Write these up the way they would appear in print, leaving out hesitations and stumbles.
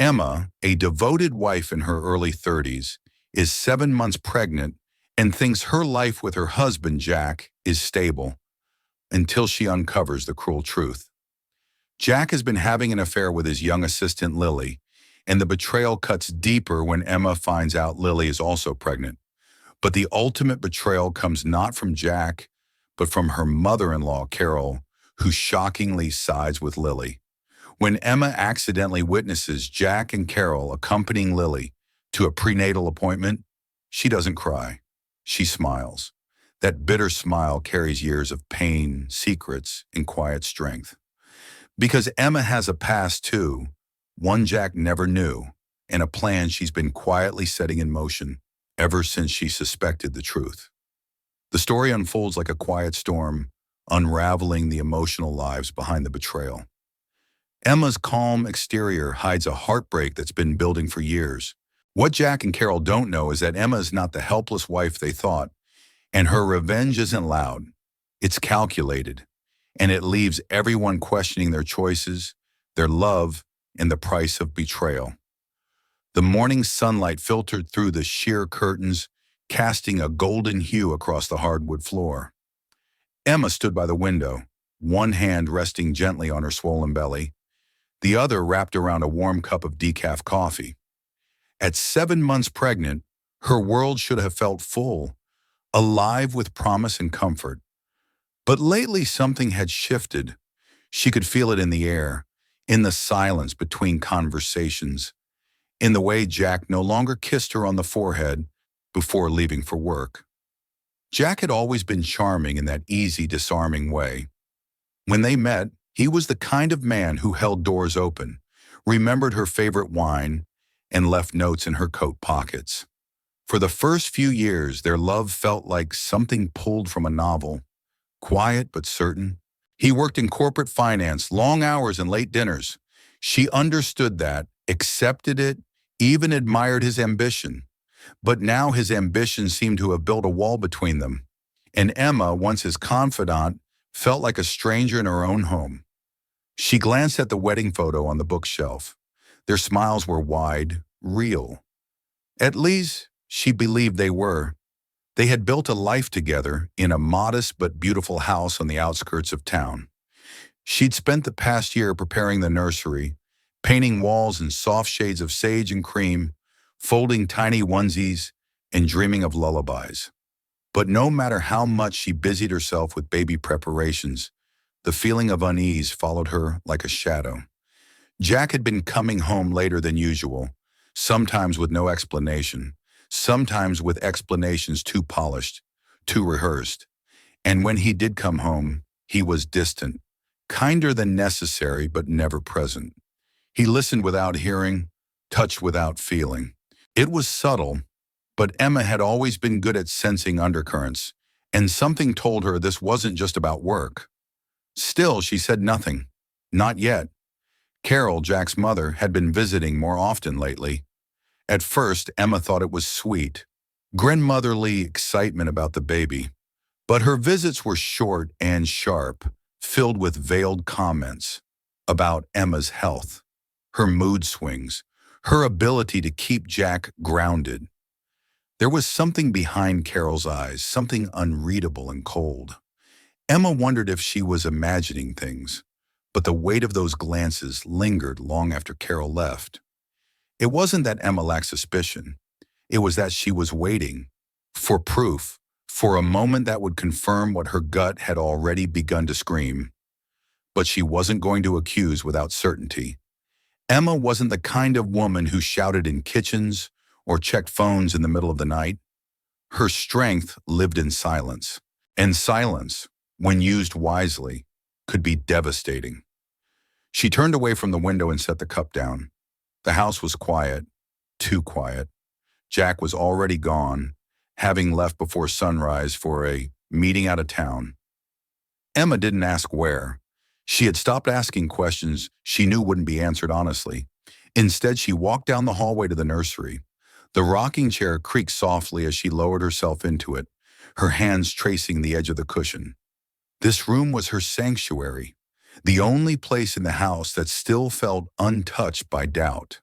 Emma, a devoted wife in her early 30s, is 7 months pregnant and thinks her life with her husband, Jack, is stable until she uncovers the cruel truth. Jack has been having an affair with his young assistant, Lily, and the betrayal cuts deeper when Emma finds out Lily is also pregnant. But the ultimate betrayal comes not from Jack, but from her mother-in-law, Carol, who shockingly sides with Lily. When Emma accidentally witnesses Jack and Carol accompanying Lily to a prenatal appointment, she doesn't cry. She smiles. That bitter smile carries years of pain, secrets, and quiet strength. Because Emma has a past too, one Jack never knew, and a plan she's been quietly setting in motion ever since she suspected the truth. The story unfolds like a quiet storm, unraveling the emotional lives behind the betrayal. Emma's calm exterior hides a heartbreak that's been building for years. What Jack and Carol don't know is that Emma is not the helpless wife they thought, and her revenge isn't loud. It's calculated, and it leaves everyone questioning their choices, their love, and the price of betrayal. The morning sunlight filtered through the sheer curtains, casting a golden hue across the hardwood floor. Emma stood by the window, one hand resting gently on her swollen belly, the other wrapped around a warm cup of decaf coffee. At 7 months pregnant, her world should have felt full, alive with promise and comfort. But lately something had shifted. She could feel it in the air, in the silence between conversations, in the way Jack no longer kissed her on the forehead before leaving for work. Jack had always been charming in that easy, disarming way. When they met, he was the kind of man who held doors open, remembered her favorite wine, and left notes in her coat pockets. For the first few years, their love felt like something pulled from a novel, quiet but certain. He worked in corporate finance, long hours and late dinners. She understood that, accepted it, even admired his ambition. But now his ambition seemed to have built a wall between them, and Emma, once his confidant, felt like a stranger in her own home. She glanced at the wedding photo on the bookshelf. Their smiles were wide, real. At least, she believed they were. They had built a life together in a modest but beautiful house on the outskirts of town. She'd spent the past year preparing the nursery, painting walls in soft shades of sage and cream, folding tiny onesies, and dreaming of lullabies. But no matter how much she busied herself with baby preparations, the feeling of unease followed her like a shadow. Jack had been coming home later than usual, sometimes with no explanation, sometimes with explanations too polished, too rehearsed. And when he did come home, he was distant, kinder than necessary but never present. He listened without hearing, touched without feeling. It was subtle, but Emma had always been good at sensing undercurrents, and something told her this wasn't just about work. Still, she said nothing. Not yet. Carol, Jack's mother, had been visiting more often lately. At first, Emma thought it was sweet, grandmotherly excitement about the baby. But her visits were short and sharp, filled with veiled comments about Emma's health, her mood swings, her ability to keep Jack grounded. There was something behind Carol's eyes, something unreadable and cold. Emma wondered if she was imagining things, but the weight of those glances lingered long after Carol left. It wasn't that Emma lacked suspicion. It was that she was waiting for proof, for a moment that would confirm what her gut had already begun to scream. But she wasn't going to accuse without certainty. Emma wasn't the kind of woman who shouted in kitchens or checked phones in the middle of the night. Her strength lived in silence, and silence, when used wisely, could be devastating. She turned away from the window and set the cup down. The house was quiet, too quiet. Jack was already gone, having left before sunrise for a meeting out of town. Emma didn't ask where. She had stopped asking questions she knew wouldn't be answered honestly. Instead, she walked down the hallway to the nursery. The rocking chair creaked softly as she lowered herself into it, her hands tracing the edge of the cushion. This room was her sanctuary, the only place in the house that still felt untouched by doubt.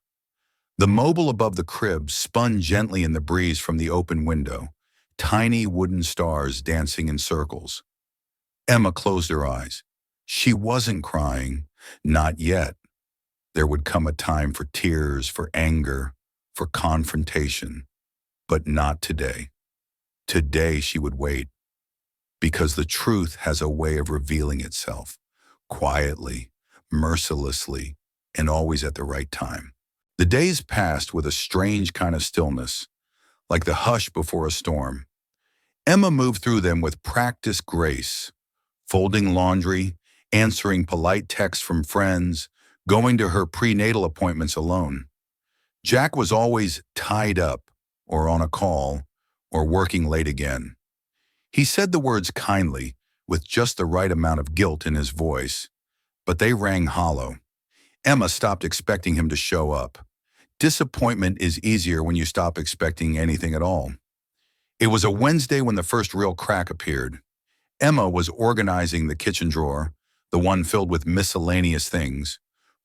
The mobile above the crib spun gently in the breeze from the open window, tiny wooden stars dancing in circles. Emma closed her eyes. She wasn't crying, not yet. There would come a time for tears, for anger, for confrontation, but not today. Today she would wait, because the truth has a way of revealing itself, quietly, mercilessly, and always at the right time. The days passed with a strange kind of stillness, like the hush before a storm. Emma moved through them with practiced grace, folding laundry, answering polite texts from friends, going to her prenatal appointments alone. Jack was always tied up, or on a call, or working late again. He said the words kindly, with just the right amount of guilt in his voice, but they rang hollow. Emma stopped expecting him to show up. Disappointment is easier when you stop expecting anything at all. It was a Wednesday when the first real crack appeared. Emma was organizing the kitchen drawer, the one filled with miscellaneous things,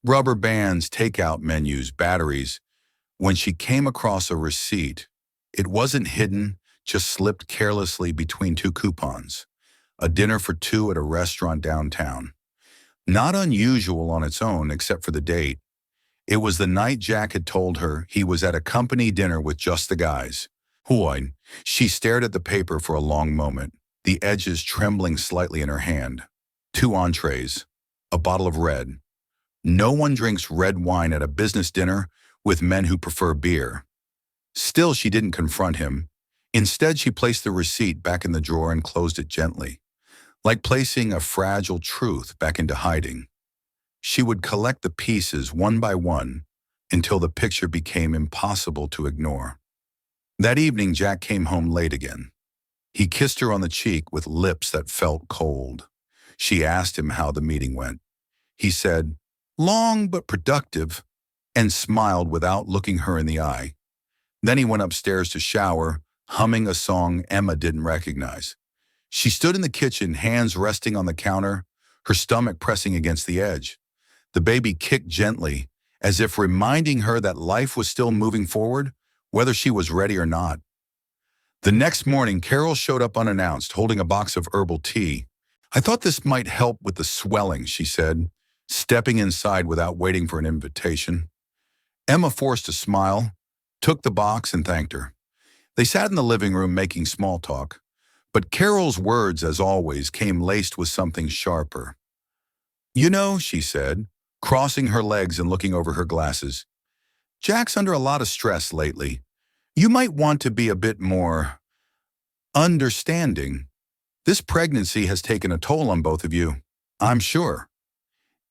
rubber bands, takeout menus, batteries, when she came across a receipt. It wasn't hidden, just slipped carelessly between two coupons. A dinner for two at a restaurant downtown. Not unusual on its own, except for the date. It was the night Jack had told her he was at a company dinner with just the guys. Hoy, she stared at the paper for a long moment, the edges trembling slightly in her hand. 2 entrees, a bottle of red. No one drinks red wine at a business dinner with men who prefer beer. Still, she didn't confront him. Instead, she placed the receipt back in the drawer and closed it gently, like placing a fragile truth back into hiding. She would collect the pieces one by one until the picture became impossible to ignore. That evening, Jack came home late again. He kissed her on the cheek with lips that felt cold. She asked him how the meeting went. He said, "Long but productive," and smiled without looking her in the eye. Then he went upstairs to shower, humming a song Emma didn't recognize. She stood in the kitchen, hands resting on the counter, her stomach pressing against the edge. The baby kicked gently, as if reminding her that life was still moving forward, whether she was ready or not. The next morning, Carol showed up unannounced, holding a box of herbal tea. "I thought this might help with the swelling," she said, stepping inside without waiting for an invitation. Emma forced a smile, took the box, and thanked her. They sat in the living room making small talk, but Carol's words, as always, came laced with something sharper. "You know," she said, crossing her legs and looking over her glasses, "Jack's under a lot of stress lately. You might want to be a bit more understanding. This pregnancy has taken a toll on both of you, I'm sure."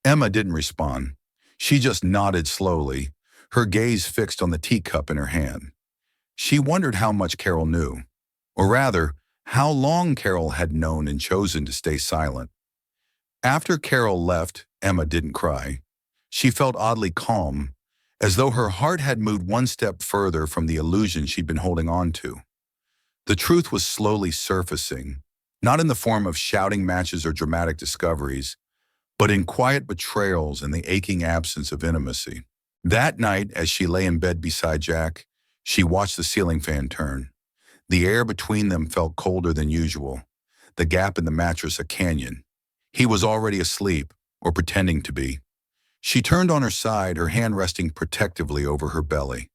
Emma didn't respond. She just nodded slowly, her gaze fixed on the teacup in her hand. She wondered how much Carol knew, or rather, how long Carol had known and chosen to stay silent. After Carol left, Emma didn't cry. She felt oddly calm, as though her heart had moved one step further from the illusion she'd been holding on to. The truth was slowly surfacing, not in the form of shouting matches or dramatic discoveries, but in quiet betrayals and the aching absence of intimacy. That night, as she lay in bed beside Jack, she watched the ceiling fan turn. The air between them felt colder than usual, the gap in the mattress a canyon. He was already asleep, or pretending to be. She turned on her side, her hand resting protectively over her belly.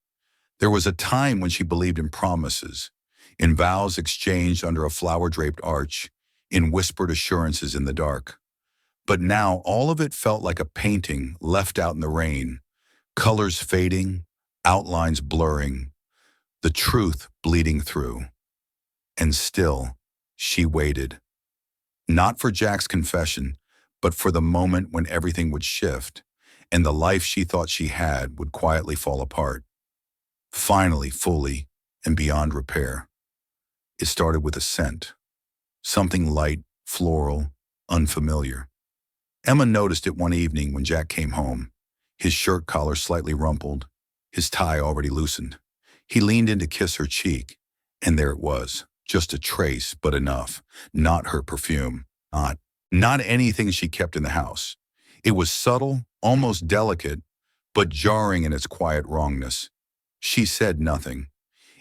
There was a time when she believed in promises, in vows exchanged under a flower-draped arch, in whispered assurances in the dark. But now all of it felt like a painting left out in the rain, colors fading, outlines blurring, the truth bleeding through. And still, she waited. Not for Jack's confession, but for the moment when everything would shift, and the life she thought she had would quietly fall apart. Finally, fully, and beyond repair. It started with a scent. Something light, floral, unfamiliar. Emma noticed it one evening when Jack came home, his shirt collar slightly rumpled, his tie already loosened. He leaned in to kiss her cheek, and there it was, just a trace, but enough. Not her perfume, not anything she kept in the house. It was subtle, almost delicate, but jarring in its quiet wrongness. She said nothing.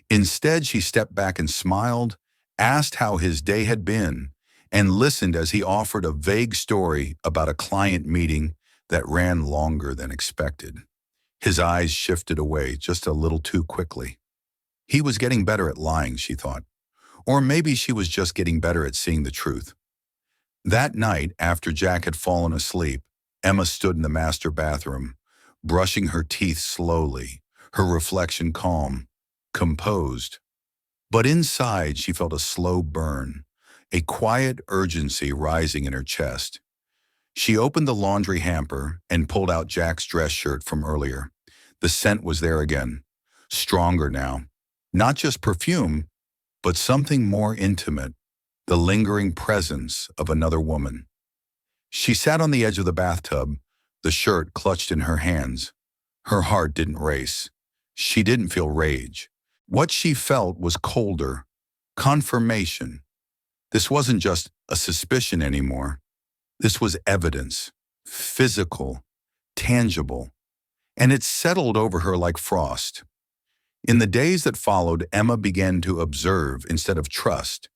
Instead, she stepped back and smiled, asked how his day had been, and listened as he offered a vague story about a client meeting that ran longer than expected. His eyes shifted away just a little too quickly. He was getting better at lying, she thought. Or maybe she was just getting better at seeing the truth. That night, after Jack had fallen asleep, Emma stood in the master bathroom, brushing her teeth slowly, her reflection calm, composed. But inside, she felt a slow burn, a quiet urgency rising in her chest. She opened the laundry hamper and pulled out Jack's dress shirt from earlier. The scent was there again, stronger now. Not just perfume, but something more intimate, the lingering presence of another woman. She sat on the edge of the bathtub, the shirt clutched in her hands. Her heart didn't race. She didn't feel rage. What she felt was colder, confirmation. This wasn't just a suspicion anymore. This was evidence, physical, tangible, and it settled over her like frost. In the days that followed, Emma began to observe instead of trust.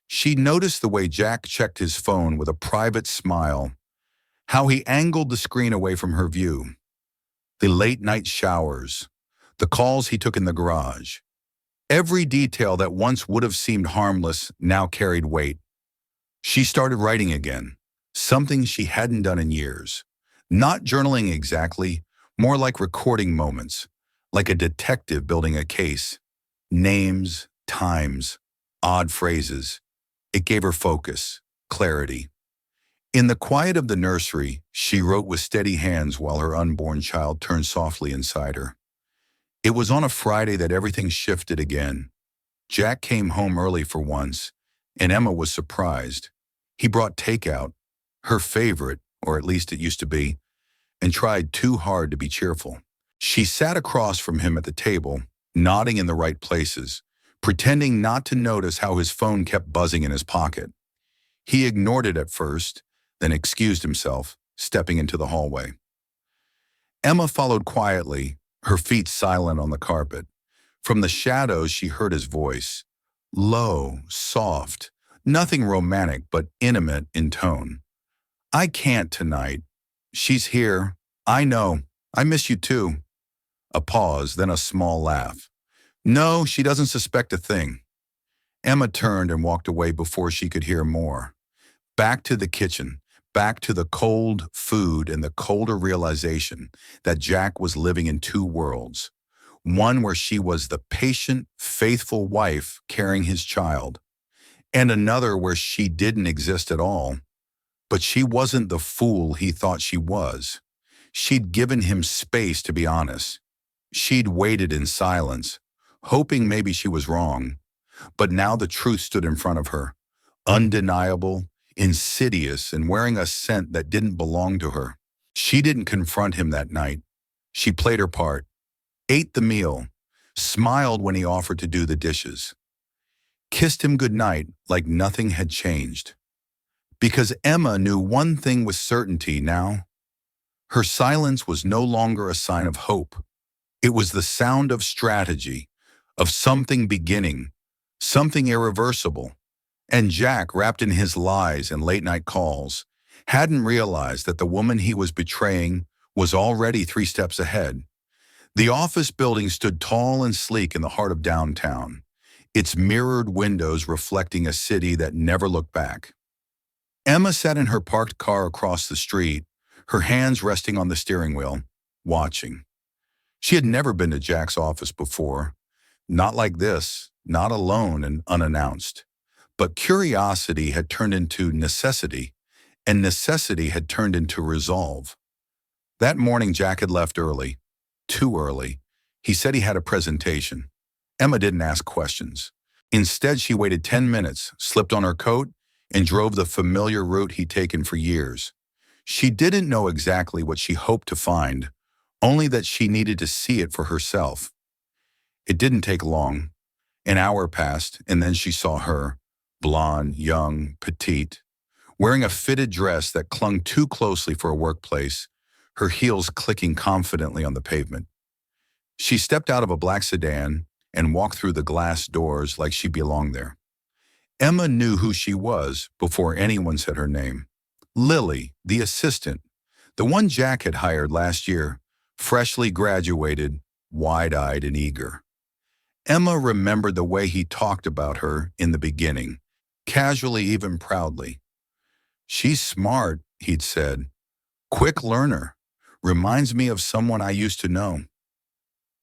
She noticed the way Jack checked his phone with a private smile, how he angled the screen away from her view, the late-night showers, the calls he took in the garage. Every detail that once would have seemed harmless now carried weight. She started writing again, something she hadn't done in years. Not journaling exactly, more like recording moments, like a detective building a case. Names, times, odd phrases. It gave her focus, clarity. In the quiet of the nursery, she wrote with steady hands while her unborn child turned softly inside her. It was on a Friday that everything shifted again. Jack came home early for once, and Emma was surprised. He brought takeout, her favorite, or at least it used to be, and tried too hard to be cheerful. She sat across from him at the table, nodding in the right places, pretending not to notice how his phone kept buzzing in his pocket. He ignored it at first, then excused himself, stepping into the hallway. Emma followed quietly, her feet silent on the carpet. From the shadows, she heard his voice. Low, soft, nothing romantic but intimate in tone. I can't tonight. She's here. I know. I miss you too. A pause, then a small laugh. No, she doesn't suspect a thing. Emma turned and walked away before she could hear more. Back to the kitchen, back to the cold food and the colder realization that Jack was living in two worlds. One where she was the patient, faithful wife carrying his child, and another where she didn't exist at all. But she wasn't the fool he thought she was. She'd given him space to be honest. She'd waited in silence, hoping maybe she was wrong. But now the truth stood in front of her, undeniable, insidious, and wearing a scent that didn't belong to her. She didn't confront him that night. She played her part, ate the meal, smiled when he offered to do the dishes, kissed him goodnight like nothing had changed. Because Emma knew one thing with certainty now. Her silence was no longer a sign of hope. It was the sound of strategy, of something beginning, something irreversible. And Jack, wrapped in his lies and late-night calls, hadn't realized that the woman he was betraying was already 3 steps ahead. The office building stood tall and sleek in the heart of downtown, its mirrored windows reflecting a city that never looked back. Emma sat in her parked car across the street, her hands resting on the steering wheel, watching. She had never been to Jack's office before, not like this, not alone and unannounced. But curiosity had turned into necessity, and necessity had turned into resolve. That morning, Jack had left early, too early. He said he had a presentation. Emma didn't ask questions. Instead, she waited 10 minutes, slipped on her coat, and drove the familiar route he'd taken for years. She didn't know exactly what she hoped to find, only that she needed to see it for herself. It didn't take long. An hour passed, and then she saw her, blonde, young, petite, wearing a fitted dress that clung too closely for a workplace, her heels clicking confidently on the pavement. She stepped out of a black sedan and walked through the glass doors like she belonged there. Emma knew who she was before anyone said her name. Lily, the assistant, the one Jack had hired last year, freshly graduated, wide-eyed and eager. Emma remembered the way he talked about her in the beginning, casually, even proudly. "She's smart," he'd said. "Quick learner. Reminds me of someone I used to know."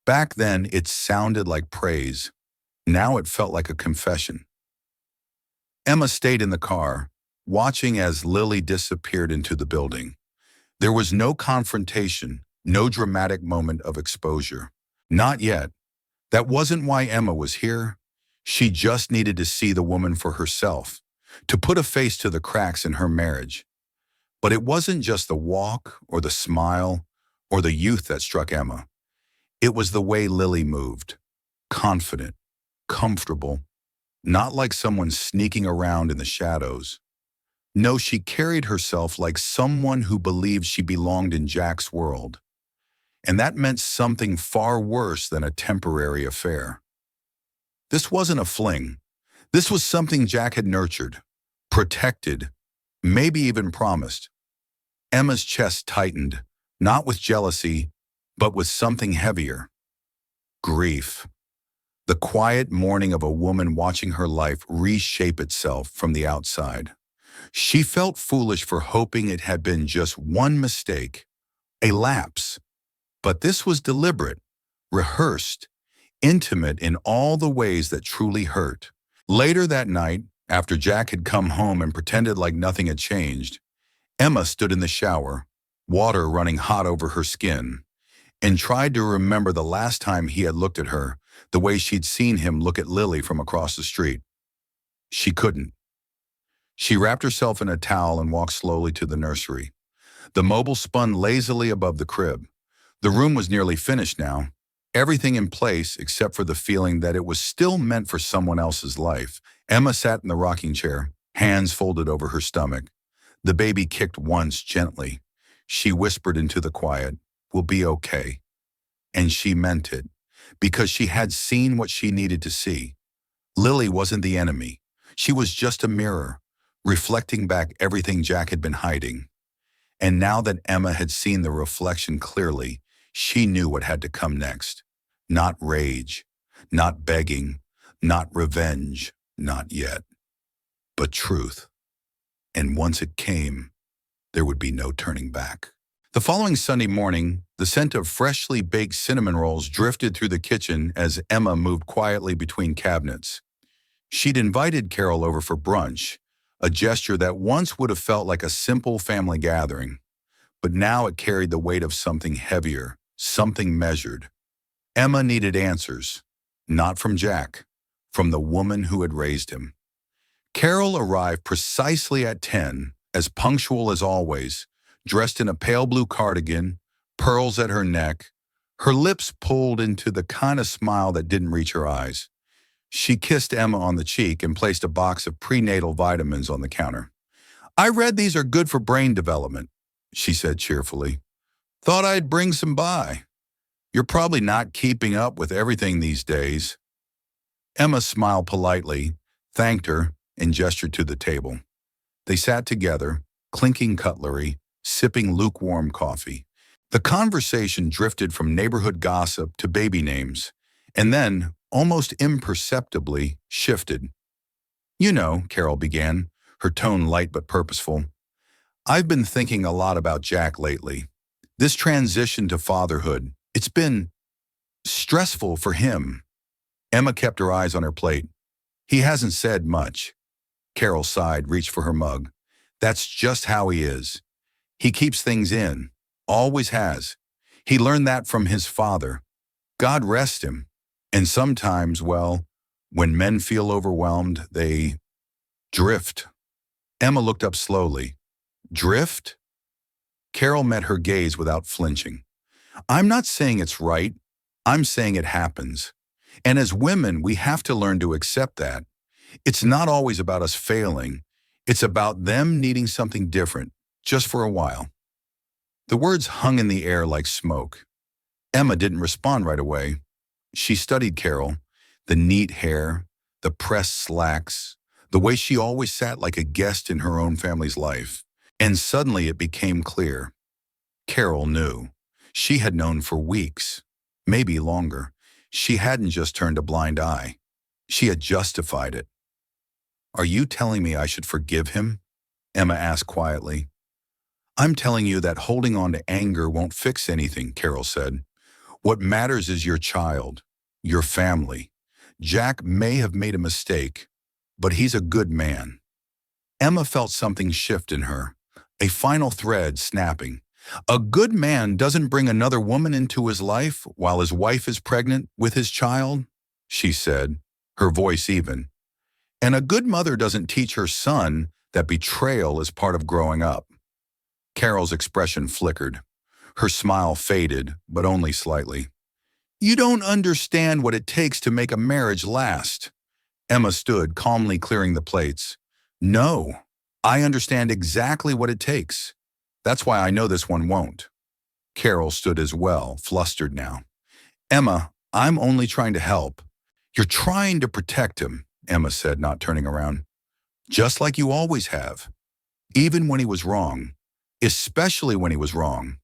Back then, it sounded like praise. Now it felt like a confession. Emma stayed in the car, watching as Lily disappeared into the building. There was no confrontation, no dramatic moment of exposure. Not yet. That wasn't why Emma was here. She just needed to see the woman for herself, to put a face to the cracks in her marriage. But it wasn't just the walk or the smile or the youth that struck Emma. It was the way Lily moved. Confident, comfortable, not like someone sneaking around in the shadows. No, she carried herself like someone who believed she belonged in Jack's world. And that meant something far worse than a temporary affair. This wasn't a fling. This was something Jack had nurtured, protected, maybe even promised. Emma's chest tightened, not with jealousy, but with something heavier. Grief. The quiet mourning of a woman watching her life reshape itself from the outside. She felt foolish for hoping it had been just one mistake, a lapse. But this was deliberate, rehearsed, intimate in all the ways that truly hurt. Later that night, after Jack had come home and pretended like nothing had changed, Emma stood in the shower, water running hot over her skin, and tried to remember the last time he had looked at her the way she'd seen him look at Lily from across the street. She couldn't. She wrapped herself in a towel and walked slowly to the nursery. The mobile spun lazily above the crib. The room was nearly finished now, everything in place except for the feeling that it was still meant for someone else's life. Emma sat in the rocking chair, hands folded over her stomach. The baby kicked once gently. She whispered into the quiet, "We'll be okay." And she meant it, because she had seen what she needed to see. Lily wasn't the enemy. She was just a mirror, reflecting back everything Jack had been hiding. And now that Emma had seen the reflection clearly, she knew what had to come next. Not rage, not begging, not revenge, not yet, but truth. And once it came, there would be no turning back. The following Sunday morning, the scent of freshly baked cinnamon rolls drifted through the kitchen as Emma moved quietly between cabinets. She'd invited Carol over for brunch, a gesture that once would have felt like a simple family gathering, but now it carried the weight of something heavier, something measured. Emma needed answers, not from Jack, from the woman who had raised him. Carol arrived precisely at 10, as punctual as always, dressed in a pale blue cardigan, pearls at her neck, her lips pulled into the kind of smile that didn't reach her eyes. She kissed Emma on the cheek and placed a box of prenatal vitamins on the counter. "I read these are good for brain development," she said cheerfully. "Thought I'd bring some by. You're probably not keeping up with everything these days." Emma smiled politely, thanked her, and gestured to the table. They sat together, clinking cutlery, sipping lukewarm coffee. The conversation drifted from neighborhood gossip to baby names, and then, almost imperceptibly, shifted. "You know," Carol began, her tone light but purposeful, "I've been thinking a lot about Jack lately. This transition to fatherhood, it's been stressful for him." Emma kept her eyes on her plate. "He hasn't said much." Carol sighed, reached for her mug. "That's just how he is. He keeps things in. Always has. He learned that from his father. God rest him. And sometimes, well, when men feel overwhelmed, they drift." Emma looked up slowly. "Drift?" Carol met her gaze without flinching. "I'm not saying it's right. I'm saying it happens. And as women, we have to learn to accept that. It's not always about us failing. It's about them needing something different, just for a while." The words hung in the air like smoke. Emma didn't respond right away. She studied Carol, the neat hair, the pressed slacks, the way she always sat like a guest in her own family's life. And suddenly it became clear. Carol knew. She had known for weeks, maybe longer. She hadn't just turned a blind eye. She had justified it. "Are you telling me I should forgive him?" Emma asked quietly. "I'm telling you that holding on to anger won't fix anything," Carol said. "What matters is your child, your family. Jack may have made a mistake, but he's a good man." Emma felt something shift in her, a final thread snapping. A good man doesn't bring another woman into his life while his wife is pregnant with his child, she said, her voice even. And a good mother doesn't teach her son that betrayal is part of growing up. Carol's expression flickered. Her smile faded, but only slightly. "You don't understand what it takes to make a marriage last." Emma stood, calmly clearing the plates. "No, I understand exactly what it takes. That's why I know this one won't." Carol stood as well, flustered now. "Emma, I'm only trying to help." "You're trying to protect him," Emma said, not turning around. "Just like you always have. Even when he was wrong. Especially when he was wrong."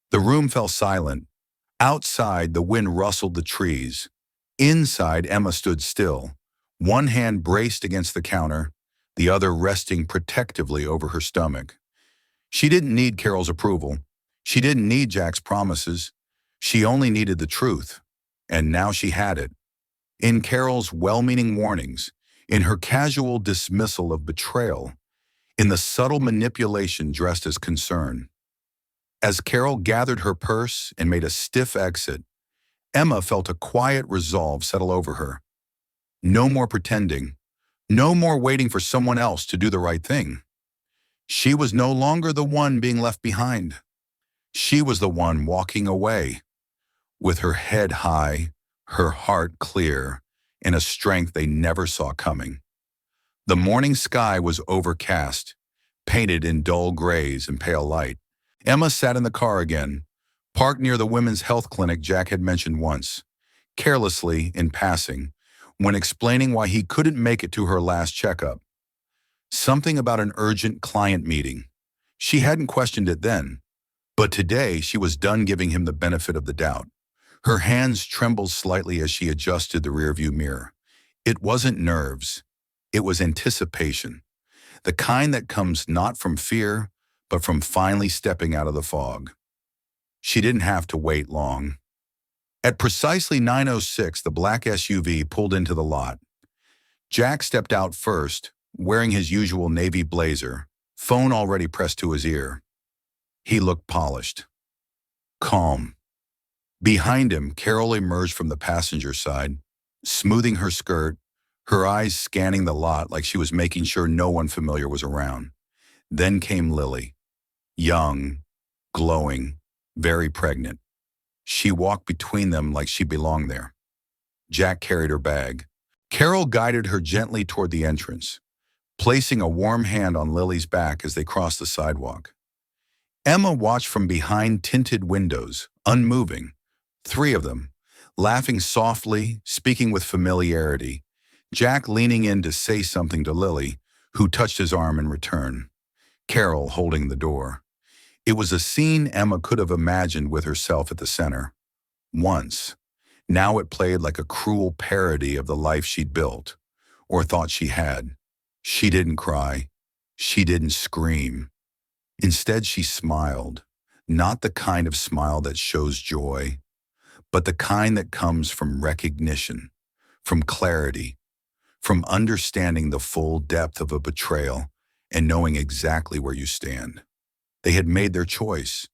The room fell silent. Outside, the wind rustled the trees. Inside, Emma stood still, one hand braced against the counter, the other resting protectively over her stomach. She didn't need Carol's approval. She didn't need Jack's promises. She only needed the truth. And now she had it. In Carol's well-meaning warnings, in her casual dismissal of betrayal, in the subtle manipulation dressed as concern. As Carol gathered her purse and made a stiff exit, Emma felt a quiet resolve settle over her. No more pretending. No more waiting for someone else to do the right thing. She was no longer the one being left behind. She was the one walking away, with her head high, her heart clear, and a strength they never saw coming. The morning sky was overcast, painted in dull grays and pale light. Emma sat in the car again, parked near the women's health clinic Jack had mentioned once, carelessly in passing, when explaining why he couldn't make it to her last checkup. Something about an urgent client meeting. She hadn't questioned it then, but today she was done giving him the benefit of the doubt. Her hands trembled slightly as she adjusted the rearview mirror. It wasn't nerves. It was anticipation. The kind that comes not from fear, but from finally stepping out of the fog. She didn't have to wait long. At precisely 9:06, the black SUV pulled into the lot. Jack stepped out first, wearing his usual navy blazer, phone already pressed to his ear. He looked polished, calm. Behind him, Carol emerged from the passenger side, smoothing her skirt, her eyes scanning the lot like she was making sure no one familiar was around. Then came Lily, young, glowing, very pregnant. She walked between them like she belonged there. Jack carried her bag. Carol guided her gently toward the entrance, placing a warm hand on Lily's back as they crossed the sidewalk. Emma watched from behind tinted windows, unmoving, 3 of them, laughing softly, speaking with familiarity, Jack leaning in to say something to Lily, who touched his arm in return, Carol holding the door. It was a scene Emma could have imagined with herself at the center. Once. Now it played like a cruel parody of the life she'd built, or thought she had. She didn't cry. She didn't scream. Instead, she smiled, not the kind of smile that shows joy, but the kind that comes from recognition, from clarity, from understanding the full depth of a betrayal and knowing exactly where you stand. They had made their choice.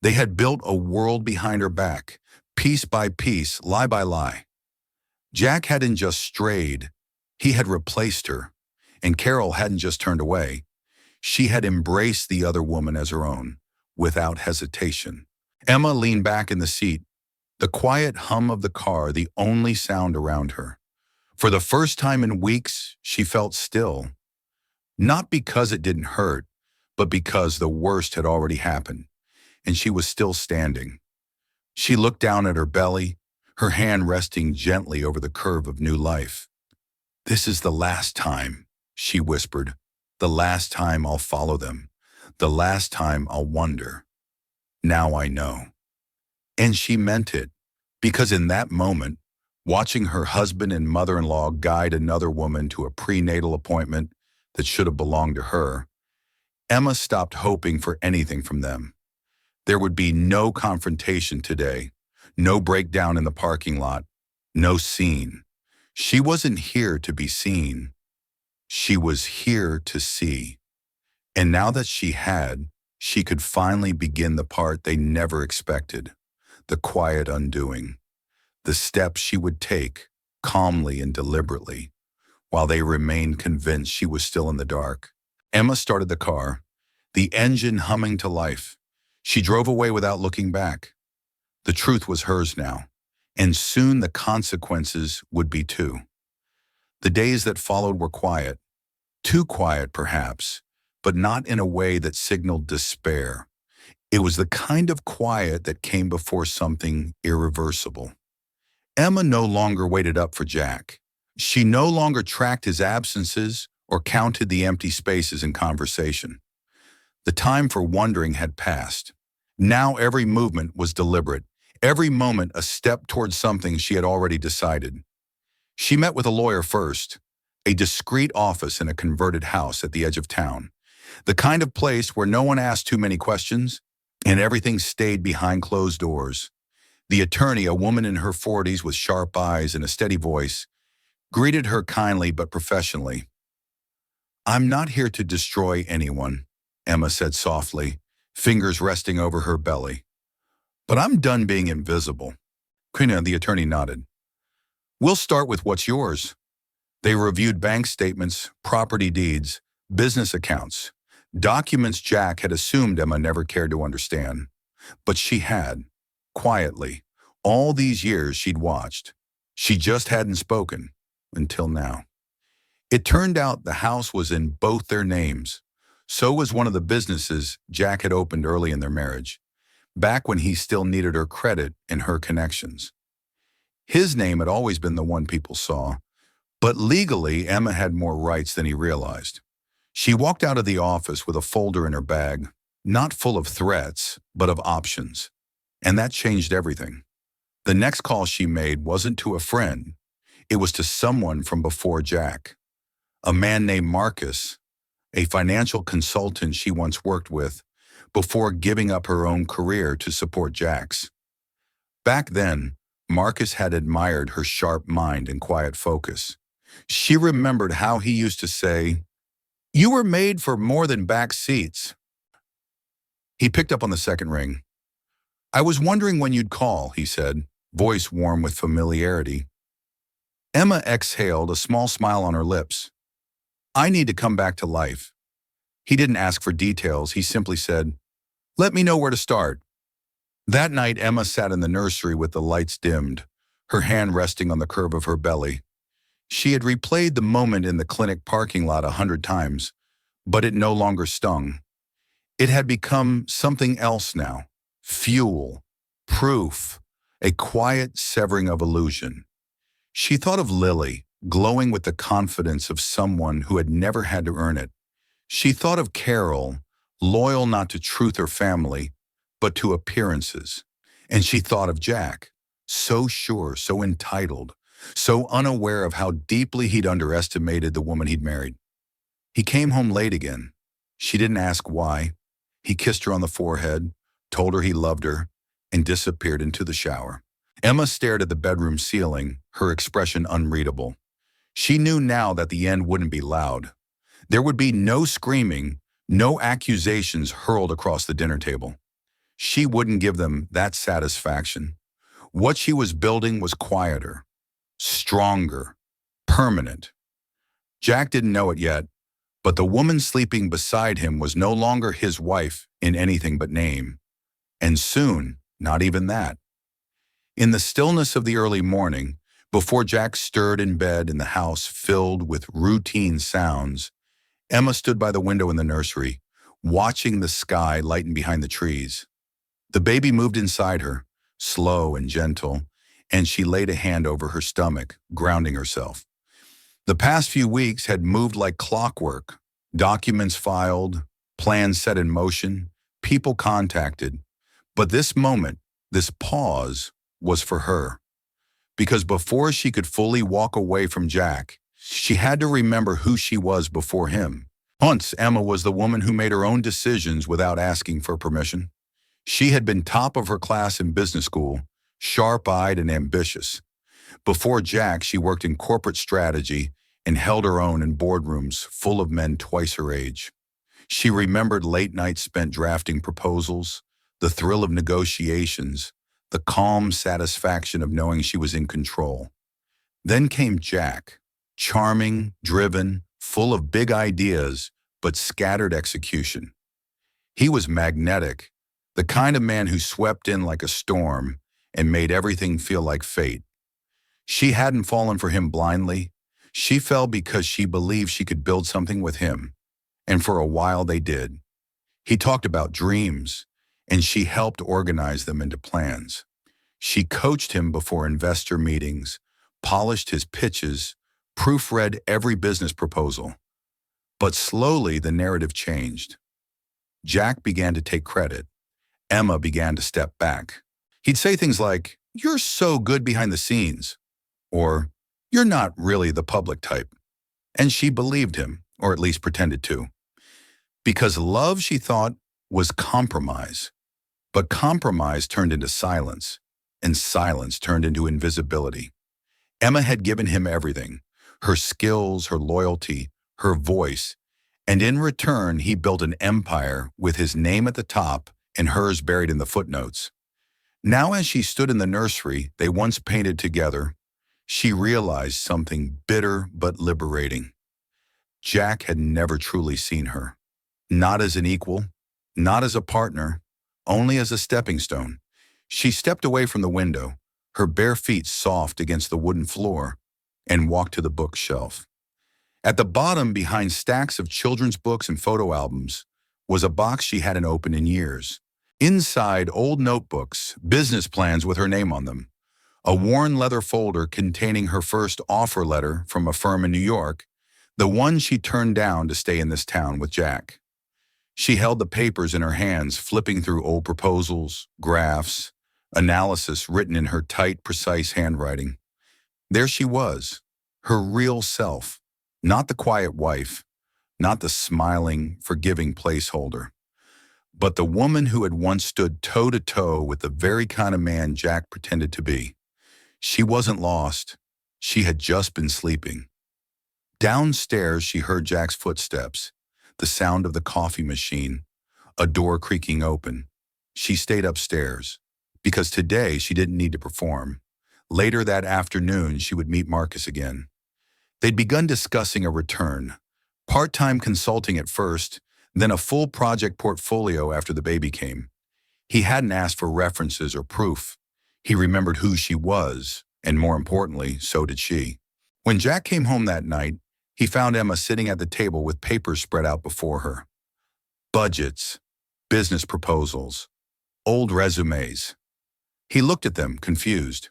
They had built a world behind her back, piece by piece, lie by lie. Jack hadn't just strayed, he had replaced her, and Carol hadn't just turned away. She had embraced the other woman as her own, without hesitation. Emma leaned back in the seat, the quiet hum of the car the only sound around her. For the first time in weeks, she felt still. Not because it didn't hurt, but because the worst had already happened. and she was still standing. She looked down at her belly, her hand resting gently over the curve of new life. "This is the last time," she whispered. "The last time I'll follow them. The last time I'll wonder. Now I know." And she meant it, because in that moment, watching her husband and mother-in-law guide another woman to a prenatal appointment that should have belonged to her, Emma stopped hoping for anything from them. There would be no confrontation today, no breakdown in the parking lot, no scene. She wasn't here to be seen. She was here to see. And now that she could finally begin the part they never expected, the quiet undoing, the steps she would take, calmly and deliberately, while they remained convinced she was still in the dark. Emma started the car, the engine humming to life. She drove away without looking back. The truth was hers now, and soon the consequences would be too. The days that followed were quiet, too quiet perhaps, but not in a way that signaled despair. It was the kind of quiet that came before something irreversible. Emma no longer waited up for Jack. She no longer tracked his absences or counted the empty spaces in conversation. The time for wondering had passed. Now every movement was deliberate, every moment a step towards something she had already decided. She met with a lawyer first, a discreet office in a converted house at the edge of town, the kind of place where no one asked too many questions and everything stayed behind closed doors. The attorney, a woman in her 40s with sharp eyes and a steady voice, greeted her kindly but professionally. "I'm not here to destroy anyone," Emma said softly, fingers resting over her belly. "But I'm done being invisible." The attorney nodded. "We'll start with what's yours." They reviewed bank statements, property deeds, business accounts, documents Jack had assumed Emma never cared to understand. But she had, quietly, all these years she'd watched. She just hadn't spoken, until now. It turned out the house was in both their names. So was one of the businesses Jack had opened early in their marriage, back when he still needed her credit and her connections. His name had always been the one people saw, but legally Emma had more rights than he realized. She walked out of the office with a folder in her bag, not full of threats, but of options. And that changed everything. The next call she made wasn't to a friend. It was to someone from before Jack. A man named Marcus, a financial consultant she once worked with, before giving up her own career to support Jack's. Back then, Marcus had admired her sharp mind and quiet focus. She remembered how he used to say, "You were made for more than back seats." He picked up on the second ring. "I was wondering when you'd call," he said, voice warm with familiarity. Emma exhaled, a small smile on her lips. "I need to come back to life." He didn't ask for details. He simply said, "Let me know where to start." That night, Emma sat in the nursery with the lights dimmed, her hand resting on the curve of her belly. She had replayed the moment in the clinic parking lot 100 times, but it no longer stung. It had become something else now. Fuel, proof, a quiet severing of illusion. She thought of Lily, glowing with the confidence of someone who had never had to earn it. She thought of Carol, loyal not to truth or family, but to appearances. And she thought of Jack, so sure, so entitled, so unaware of how deeply he'd underestimated the woman he'd married. He came home late again. She didn't ask why. He kissed her on the forehead, told her he loved her, and disappeared into the shower. Emma stared at the bedroom ceiling, her expression unreadable. She knew now that the end wouldn't be loud. There would be no screaming, no accusations hurled across the dinner table. She wouldn't give them that satisfaction. What she was building was quieter, stronger, permanent. Jack didn't know it yet, but the woman sleeping beside him was no longer his wife in anything but name. And soon, not even that. In the stillness of the early morning, before Jack stirred in bed in the house filled with routine sounds, Emma stood by the window in the nursery, watching the sky lighten behind the trees. The baby moved inside her, slow and gentle, and she laid a hand over her stomach, grounding herself. The past few weeks had moved like clockwork. Documents filed, plans set in motion, people contacted. But this moment, this pause, was for her. Because before she could fully walk away from Jack, she had to remember who she was before him. Once, Emma was the woman who made her own decisions without asking for permission. She had been top of her class in business school, sharp-eyed and ambitious. Before Jack, she worked in corporate strategy and held her own in boardrooms full of men twice her age. She remembered late nights spent drafting proposals, the thrill of negotiations, the calm satisfaction of knowing she was in control. Then came Jack, charming, driven, full of big ideas, but scattered execution. He was magnetic, the kind of man who swept in like a storm and made everything feel like fate. She hadn't fallen for him blindly. She fell because she believed she could build something with him, and for a while they did. He talked about dreams, and she helped organize them into plans. She coached him before investor meetings, polished his pitches, proofread every business proposal. But slowly the narrative changed. Jack began to take credit. Emma began to step back. He'd say things like, "You're so good behind the scenes," or "You're not really the public type." And she believed him, or at least pretended to. Because love, she thought, was compromise. But compromise turned into silence, and silence turned into invisibility. Emma had given him everything, her skills, her loyalty, her voice, and in return he built an empire with his name at the top and hers buried in the footnotes. Now as she stood in the nursery they once painted together, she realized something bitter but liberating. Jack had never truly seen her. Not as an equal, not as a partner, only as a stepping stone. She stepped away from the window, her bare feet soft against the wooden floor, and walked to the bookshelf. At the bottom, behind stacks of children's books and photo albums, was a box she hadn't opened in years. Inside, old notebooks, business plans with her name on them, a worn leather folder containing her first offer letter from a firm in New York, the one she turned down to stay in this town with Jack. She held the papers in her hands, flipping through old proposals, graphs, analysis written in her tight, precise handwriting. There she was, her real self, not the quiet wife, not the smiling, forgiving placeholder, but the woman who had once stood toe-to-toe with the very kind of man Jack pretended to be. She wasn't lost. She had just been sleeping. Downstairs, she heard Jack's footsteps, the sound of the coffee machine, a door creaking open. She stayed upstairs, because today she didn't need to perform. Later that afternoon, she would meet Marcus again. They'd begun discussing a return, part-time consulting at first, then a full project portfolio after the baby came. He hadn't asked for references or proof. He remembered who she was, and more importantly, so did she. When Jack came home that night, he found Emma sitting at the table with papers spread out before her. Budgets, business proposals, old resumes. He looked at them, confused.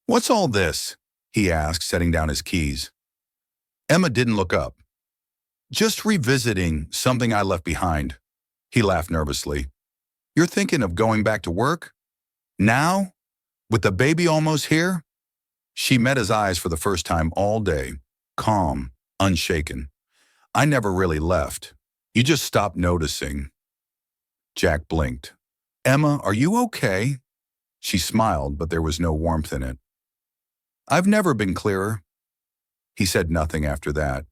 "What's all this?" he asked, setting down his keys. Emma didn't look up. "Just revisiting something I left behind." He laughed nervously. "You're thinking of going back to work? Now? With the baby almost here?" She met his eyes for the first time all day, calm, unshaken. "I never really left. You just stopped noticing." Jack blinked. "Emma, are you okay?" She smiled, but there was no warmth in it. "I've never been clearer." He said nothing after that,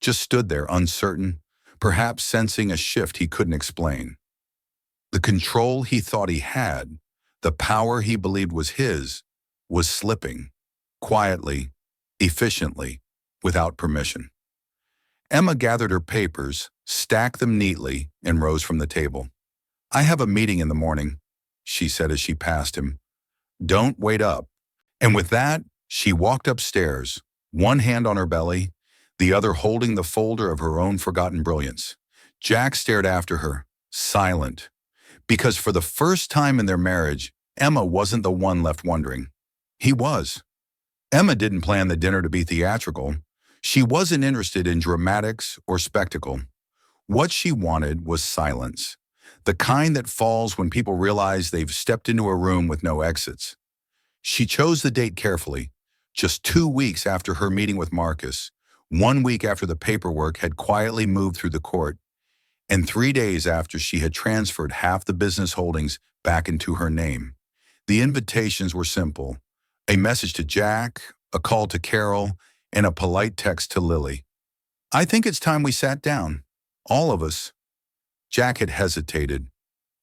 just stood there uncertain, perhaps sensing a shift he couldn't explain. The control he thought he had, the power he believed was his, was slipping, quietly, efficiently, without permission. Emma gathered her papers, stacked them neatly, and rose from the table. "I have a meeting in the morning," she said as she passed him. "Don't wait up." And with that, she walked upstairs, one hand on her belly, the other holding the folder of her own forgotten brilliance. Jack stared after her, silent. Because for the first time in their marriage, Emma wasn't the one left wondering. He was. Emma didn't plan the dinner to be theatrical. She wasn't interested in dramatics or spectacle. What she wanted was silence, the kind that falls when people realize they've stepped into a room with no exits. She chose the date carefully, just 2 weeks after her meeting with Marcus, 1 week after the paperwork had quietly moved through the court, and 3 days after she had transferred half the business holdings back into her name. The invitations were simple: a message to Jack, a call to Carol, and a polite text to Lily. "I think it's time we sat down. All of us." Jack had hesitated.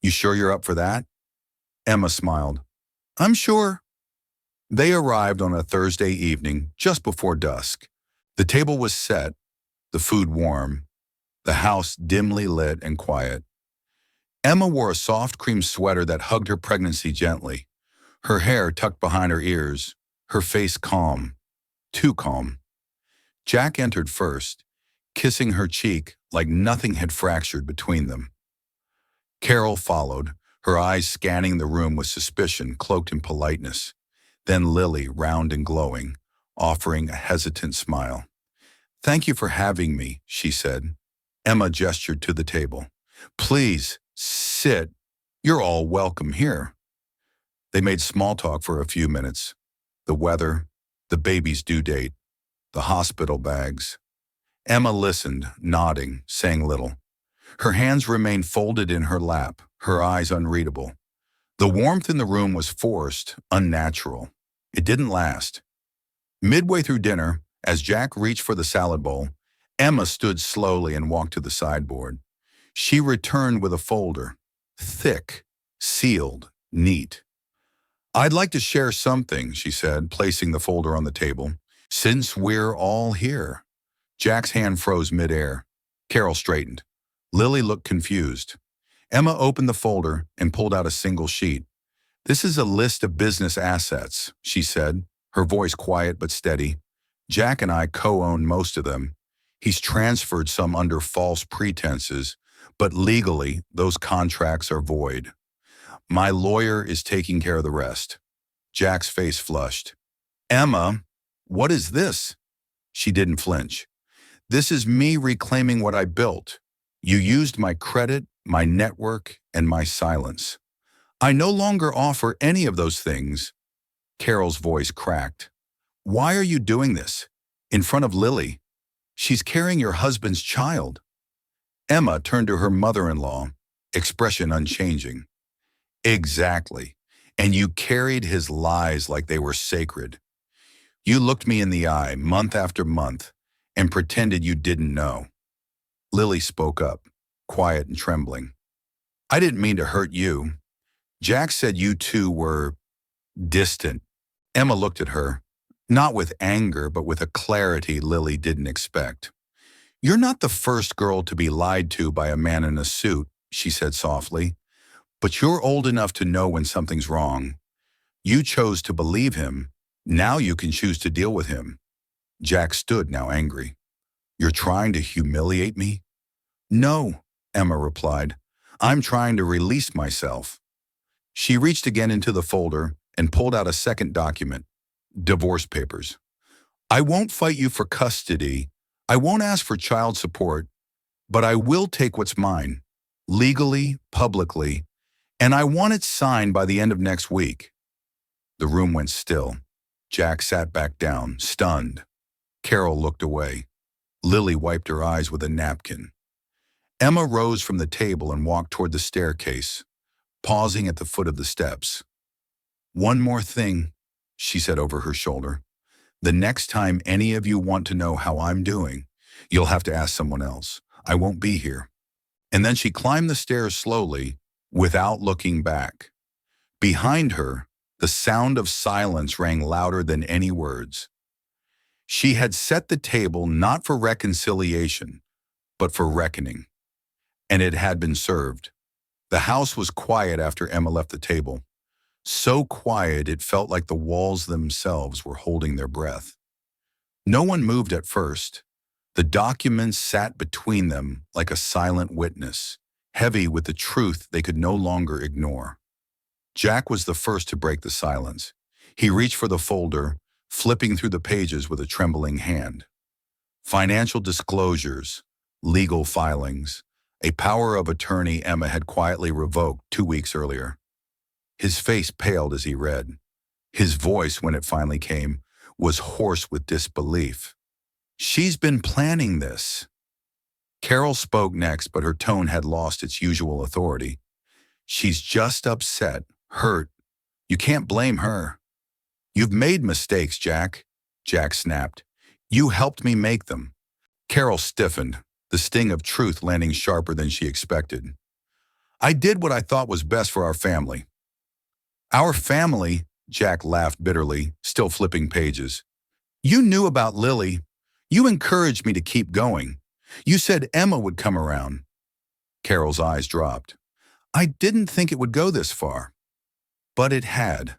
"You sure you're up for that?" Emma smiled. "I'm sure." They arrived on a Thursday evening, just before dusk. The table was set, the food warm, the house dimly lit and quiet. Emma wore a soft cream sweater that hugged her pregnancy gently, her hair tucked behind her ears, her face calm, too calm. Jack entered first, kissing her cheek like nothing had fractured between them. Carol followed, her eyes scanning the room with suspicion cloaked in politeness. Then Lily, round and glowing, offering a hesitant smile. "Thank you for having me," she said. Emma gestured to the table. "Please, sit. You're all welcome here." They made small talk for a few minutes. The weather, the baby's due date, the hospital bags. Emma listened, nodding, saying little. Her hands remained folded in her lap, her eyes unreadable. The warmth in the room was forced, unnatural. It didn't last. Midway through dinner, as Jack reached for the salad bowl, Emma stood slowly and walked to the sideboard. She returned with a folder, thick, sealed, neat. "I'd like to share something," she said, placing the folder on the table. "Since we're all here." Jack's hand froze midair. Carol straightened. Lily looked confused. Emma opened the folder and pulled out a single sheet. "This is a list of business assets," she said, her voice quiet but steady. "Jack and I co-own most of them. He's transferred some under false pretenses, but legally, those contracts are void. My lawyer is taking care of the rest." Jack's face flushed. "Emma, what is this?" She didn't flinch. "This is me reclaiming what I built. You used my credit, my network, and my silence. I no longer offer any of those things." Carol's voice cracked. "Why are you doing this? In front of Lily? She's carrying your husband's child." Emma turned to her mother-in-law, expression unchanging. "Exactly. And you carried his lies like they were sacred. You looked me in the eye month after month and pretended you didn't know." Lily spoke up, quiet and trembling. "I didn't mean to hurt you. Jack said you two were distant." Emma looked at her, not with anger, but with a clarity Lily didn't expect. "You're not the first girl to be lied to by a man in a suit," she said softly, "but you're old enough to know when something's wrong. You chose to believe him. Now you can choose to deal with him." Jack stood, now angry. "You're trying to humiliate me?" "No," Emma replied. "I'm trying to release myself." She reached again into the folder and pulled out a second document, divorce papers. "I won't fight you for custody. I won't ask for child support, but I will take what's mine, legally, publicly, and I want it signed by the end of next week." The room went still. Jack sat back down, stunned. Carol looked away. Lily wiped her eyes with a napkin. Emma rose from the table and walked toward the staircase, pausing at the foot of the steps. "One more thing," she said over her shoulder. "The next time any of you want to know how I'm doing, you'll have to ask someone else. I won't be here." And then she climbed the stairs slowly, without looking back. Behind her, the sound of silence rang louder than any words. She had set the table not for reconciliation, but for reckoning. And it had been served. The house was quiet after Emma left the table. So quiet it felt like the walls themselves were holding their breath. No one moved at first. The documents sat between them like a silent witness, heavy with the truth they could no longer ignore. Jack was the first to break the silence. He reached for the folder, flipping through the pages with a trembling hand. Financial disclosures, legal filings, a power of attorney Emma had quietly revoked 2 weeks earlier. His face paled as he read. His voice, when it finally came, was hoarse with disbelief. "She's been planning this." Carol spoke next, but her tone had lost its usual authority. "She's just upset, hurt. You can't blame her." "You've made mistakes, Jack," Jack snapped. "You helped me make them." Carol stiffened, the sting of truth landing sharper than she expected. "I did what I thought was best for our family." "Our family?" Jack laughed bitterly, still flipping pages. "You knew about Lily. You encouraged me to keep going. You said Emma would come around." Carol's eyes dropped. "I didn't think it would go this far." But it had.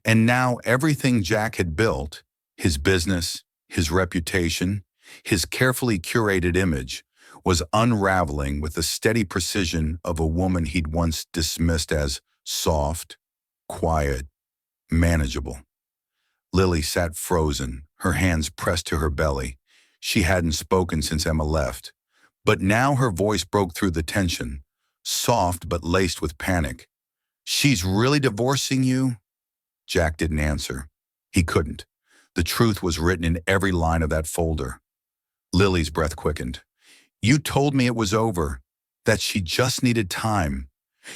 And now everything Jack had built, his business, his reputation, his carefully curated image, was unraveling with the steady precision of a woman he'd once dismissed as soft, quiet, manageable. Lily sat frozen, her hands pressed to her belly. She hadn't spoken since Emma left. But now her voice broke through the tension, soft but laced with panic. "She's really divorcing you?" Jack didn't answer. He couldn't. The truth was written in every line of that folder. Lily's breath quickened. "You told me it was over, that she just needed time.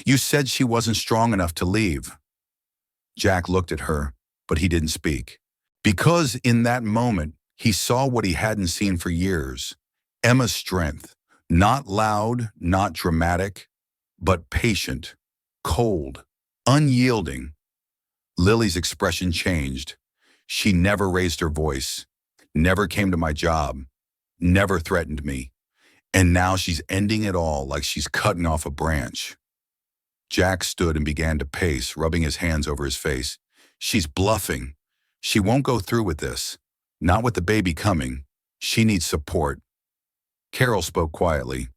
You said she wasn't strong enough to leave." Jack looked at her, but he didn't speak. Because in that moment, he saw what he hadn't seen for years. Emma's strength, not loud, not dramatic, but patient, cold, unyielding. Lily's expression changed. She never raised her voice, never came to my job, never threatened me. And now she's ending it all like she's cutting off a branch. Jack stood and began to pace, rubbing his hands over his face. "She's bluffing. She won't go through with this. Not with the baby coming. She needs support." Carol spoke quietly.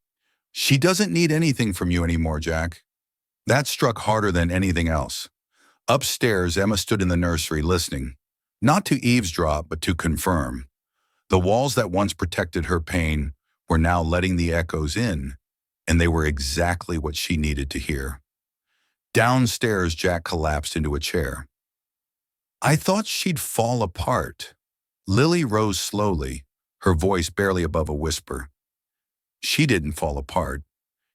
"She doesn't need anything from you anymore, Jack." That struck harder than anything else. Upstairs, Emma stood in the nursery listening, not to eavesdrop, but to confirm. The walls that once protected her pain were now letting the echoes in, and they were exactly what she needed to hear. Downstairs, Jack collapsed into a chair. "I thought she'd fall apart." Lily rose slowly, her voice barely above a whisper. "She didn't fall apart.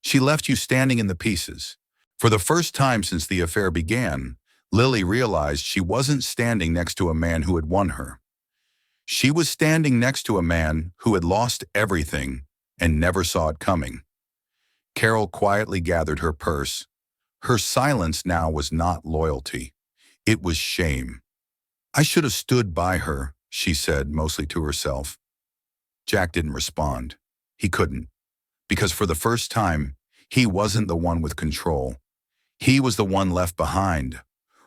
She left you standing in the pieces." For the first time since the affair began, Lily realized she wasn't standing next to a man who had won her. She was standing next to a man who had lost everything and never saw it coming. Carol quietly gathered her purse. Her silence now was not loyalty. It was shame. "I should have stood by her," she said, mostly to herself. Jack didn't respond. He couldn't. Because for the first time, he wasn't the one with control. He was the one left behind,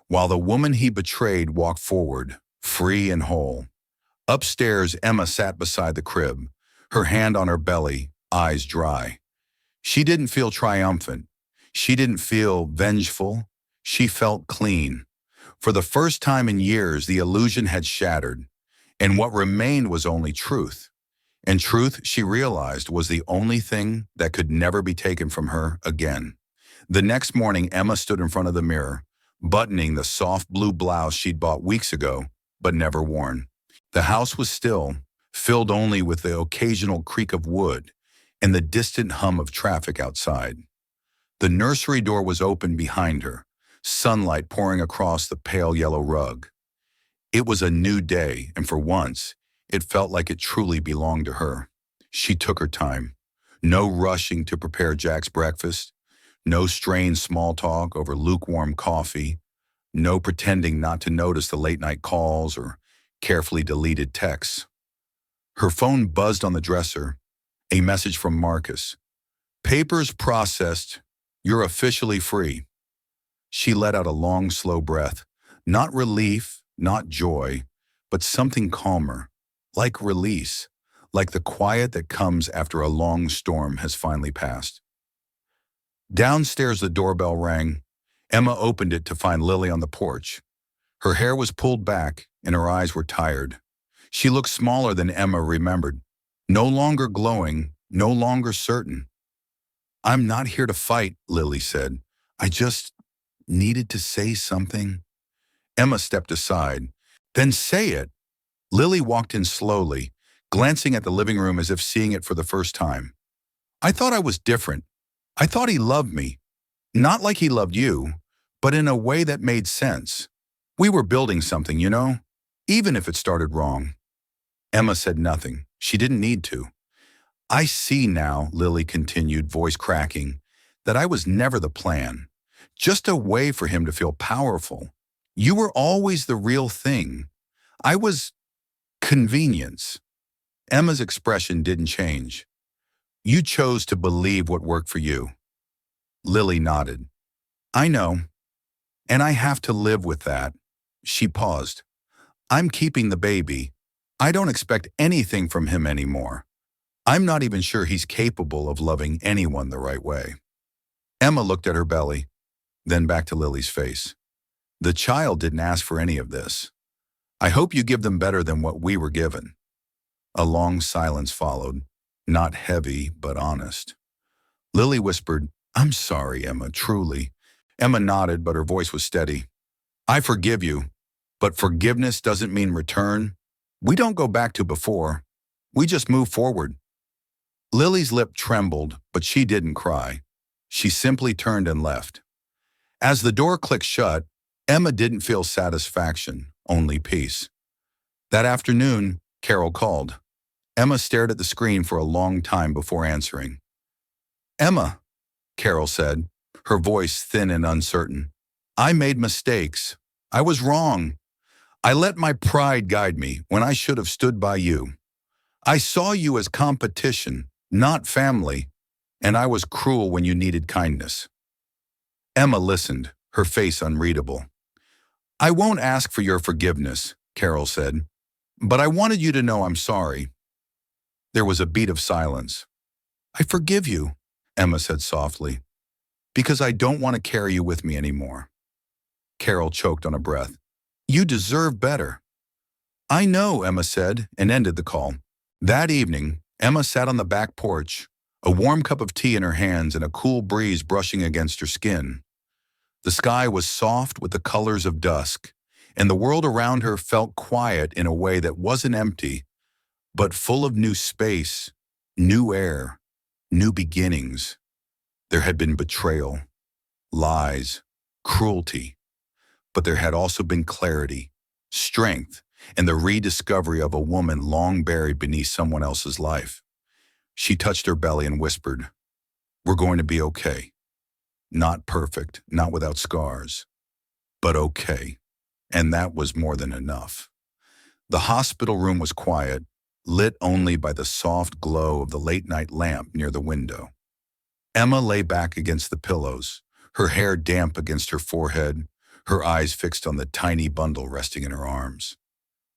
while the woman he betrayed walked forward, free and whole. Upstairs, Emma sat beside the crib, her hand on her belly, eyes dry. She didn't feel triumphant. She didn't feel vengeful. She felt clean. For the first time in years, the illusion had shattered, and what remained was only truth. And truth, she realized, was the only thing that could never be taken from her again. The next morning, Emma stood in front of the mirror, buttoning the soft blue blouse she'd bought weeks ago, but never worn. The house was still, filled only with the occasional creak of wood and the distant hum of traffic outside. The nursery door was open behind her, sunlight pouring across the pale yellow rug. It was a new day, and for once, it felt like it truly belonged to her. She took her time. No rushing to prepare Jack's breakfast. No strained small talk over lukewarm coffee. No pretending not to notice the late-night calls or carefully deleted texts. Her phone buzzed on the dresser. A message from Marcus. "Papers processed. You're officially free." She let out a long, slow breath. Not relief, not joy, but something calmer. Like release. Like the quiet that comes after a long storm has finally passed. Downstairs, the doorbell rang. Emma opened it to find Lily on the porch. Her hair was pulled back and her eyes were tired. She looked smaller than Emma remembered. No longer glowing, no longer certain. "I'm not here to fight," Lily said. "I just needed to say something." Emma stepped aside. "Then say it." Lily walked in slowly, glancing at the living room as if seeing it for the first time. "I thought I was different. I thought he loved me. Not like he loved you, but in a way that made sense. We were building something, you know? Even if it started wrong." Emma said nothing. She didn't need to. "I see now," Lily continued, voice cracking, "that I was never the plan. Just a way for him to feel powerful. You were always the real thing. I was convenience." Emma's expression didn't change. "You chose to believe what worked for you." Lily nodded. "I know, and I have to live with that." She paused. "I'm keeping the baby. I don't expect anything from him anymore. I'm not even sure he's capable of loving anyone the right way." Emma looked at her belly, then back to Lily's face. "The child didn't ask for any of this. I hope you give them better than what we were given." A long silence followed, not heavy, but honest. Lily whispered, "I'm sorry, Emma, truly." Emma nodded, but her voice was steady. "I forgive you, but forgiveness doesn't mean return. We don't go back to before. We just move forward." Lily's lip trembled, but she didn't cry. She simply turned and left. As the door clicked shut, Emma didn't feel satisfaction, only peace. That afternoon, Carol called. Emma stared at the screen for a long time before answering. "Emma," Carol said, her voice thin and uncertain, "I made mistakes. I was wrong. I let my pride guide me when I should have stood by you. I saw you as competition, not family, and I was cruel when you needed kindness." Emma listened, her face unreadable. "I won't ask for your forgiveness," Carol said, "but I wanted you to know I'm sorry." There was a beat of silence. "I forgive you," Emma said softly, "because I don't want to carry you with me anymore." Carol choked on a breath. "You deserve better." "I know," Emma said, and ended the call. That evening, Emma sat on the back porch, a warm cup of tea in her hands and a cool breeze brushing against her skin. The sky was soft with the colors of dusk, and the world around her felt quiet in a way that wasn't empty, but full of new space, new air, new beginnings. There had been betrayal, lies, cruelty, but there had also been clarity, strength, and the rediscovery of a woman long buried beneath someone else's life. She touched her belly and whispered, "We're going to be okay. Not perfect, not without scars, but okay." And that was more than enough. The hospital room was quiet, lit only by the soft glow of the late-night lamp near the window. Emma lay back against the pillows, her hair damp against her forehead, her eyes fixed on the tiny bundle resting in her arms.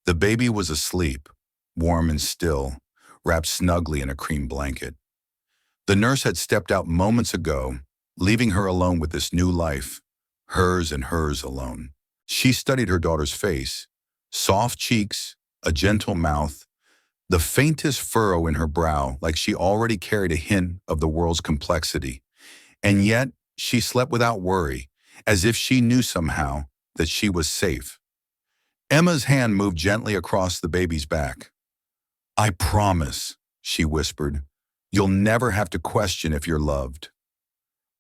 The baby was asleep, warm and still, wrapped snugly in a cream blanket. The nurse had stepped out moments ago, leaving her alone with this new life, hers and hers alone. She studied her daughter's face, soft cheeks, a gentle mouth, the faintest furrow in her brow, like she already carried a hint of the world's complexity. And yet, she slept without worry, as if she knew somehow that she was safe. Emma's hand moved gently across the baby's back. "I promise," she whispered, "you'll never have to question if you're loved."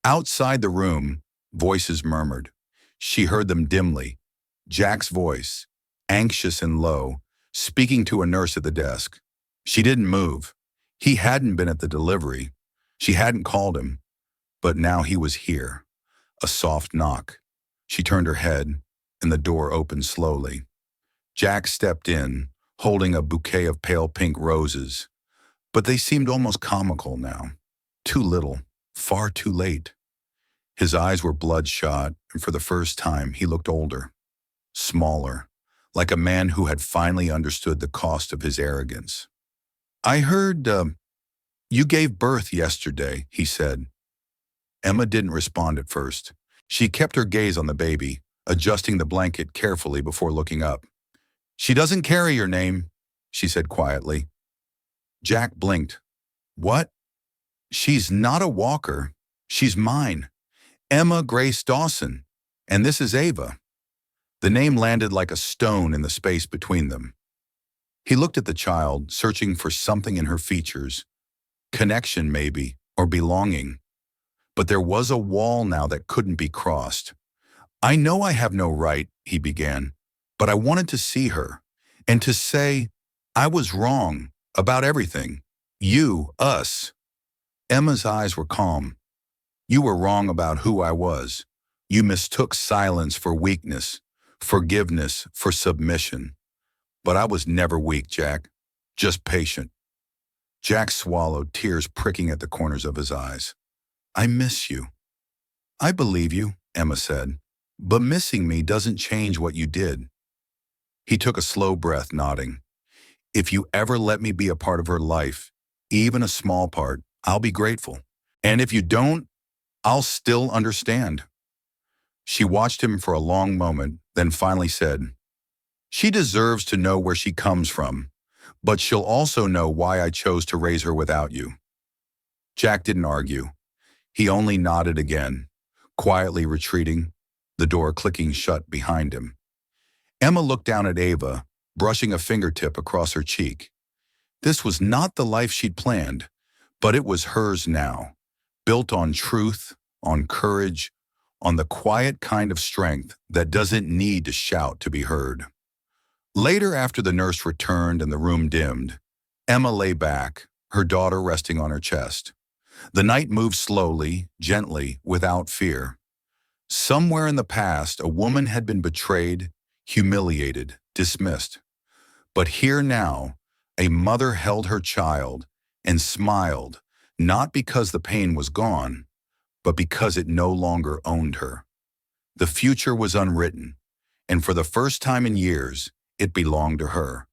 Outside the room, voices murmured. She heard them dimly. Jack's voice, anxious and low, speaking to a nurse at the desk. She didn't move. He hadn't been at the delivery. She hadn't called him. But now he was here. A soft knock. She turned her head, and the door opened slowly. Jack stepped in, holding a bouquet of pale pink roses. But they seemed almost comical now. Too little, far too late. His eyes were bloodshot, and for the first time he looked older, smaller, like a man who had finally understood the cost of his arrogance. "I heard, you gave birth yesterday," he said. Emma didn't respond at first. She kept her gaze on the baby, adjusting the blanket carefully before looking up. "She doesn't carry your name," she said quietly. Jack blinked. "What? She's not a walker. She's mine. Emma Grace Dawson. And this is Ava." The name landed like a stone in the space between them. He looked at the child, searching for something in her features. Connection, maybe, or belonging. But there was a wall now that couldn't be crossed. "I know I have no right," he began, "but I wanted to see her, and to say, I was wrong about everything. You, us." Emma's eyes were calm. "You were wrong about who I was. You mistook silence for weakness, forgiveness for submission. But I was never weak, Jack. Just patient." Jack swallowed, tears pricking at the corners of his eyes. "I miss you." "I believe you," Emma said. "But missing me doesn't change what you did." He took a slow breath, nodding. "If you ever let me be a part of her life, even a small part, I'll be grateful. And if you don't, I'll still understand." She watched him for a long moment, then finally said, "She deserves to know where she comes from, but she'll also know why I chose to raise her without you." Jack didn't argue. He only nodded again, quietly retreating, the door clicking shut behind him. Emma looked down at Ava, brushing a fingertip across her cheek. This was not the life she'd planned, but it was hers now, built on truth, on courage, on the quiet kind of strength that doesn't need to shout to be heard. Later, after the nurse returned and the room dimmed, Emma lay back, her daughter resting on her chest. The night moved slowly, gently, without fear. Somewhere in the past, a woman had been betrayed, humiliated, dismissed. But here now, a mother held her child and smiled, not because the pain was gone, but because it no longer owned her. The future was unwritten, and for the first time in years, it belonged to her.